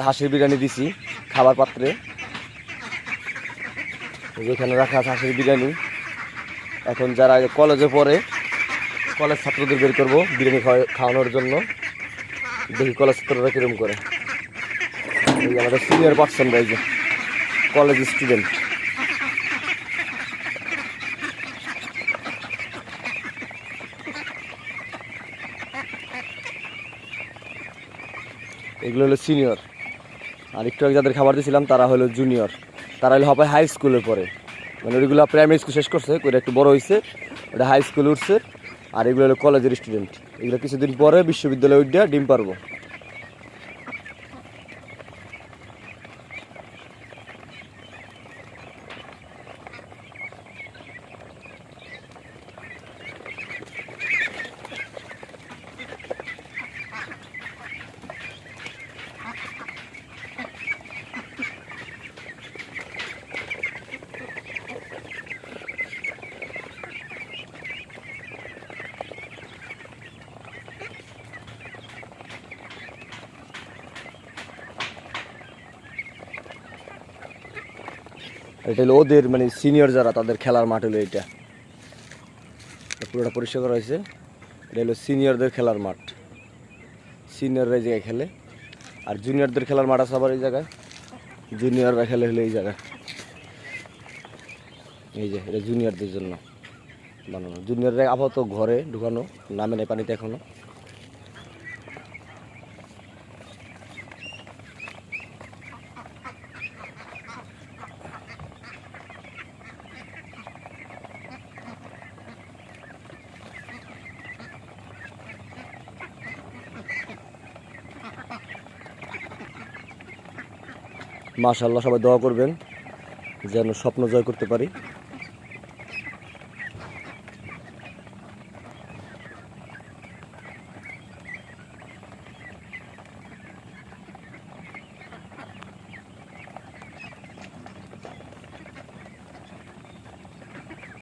হাঁসের বিরিয়ানি দিছি খাবার পাত্রে, যেখানে রাখা আছে হাঁসের বিরিয়ানি। এখন যারা কলেজে পড়ে, কলেজ ছাত্রদের বের করবো বিরিয়ানি খাওয়ানোর জন্য। দেখি কলেজ ছাত্ররা কিরম করে। এই আমাদের সিনিয়র পার্সন, এই যে কলেজ স্টুডেন্ট। এগুলো হলো সিনিয়র, আর একটু আগে যাদের খাবার দিয়েছিলাম তারা হলো জুনিয়র। তারা হলো হবে হাই স্কুলে পড়ে, মানে ওইগুলো প্রাইমারি স্কুল শেষ করছে, ওইটা একটু বড় হয়েছে, ওটা হাই স্কুলে উঠছে। আর এগুলো হলো কলেজের স্টুডেন্ট, এগুলো কিছুদিন পরে বিশ্ববিদ্যালয়ে উঠে ডিম পারবো। এটা হলো ওদের মানে সিনিয়র যারা, তাদের খেলার মাঠ হলো এটা। পুরোটা পরিষ্কার করা হয়েছে। এটা হলো সিনিয়রদের খেলার মাঠ, সিনিয়ররা এই জায়গায় খেলে। আর জুনিয়রদের খেলার মাঠ আছে আবার এই জায়গায়, জুনিয়ররা খেলে হলো এই জায়গায়। এই যে এটা জুনিয়রদের জন্য বানানো। জুনিয়ররা আপাতত ঘরে ঢুকানো, নামে নেই পানিতে এখনো। মাশাআল্লাহ, সবাই দোয়া করবেন যেন স্বপ্ন জয় করতে পারি।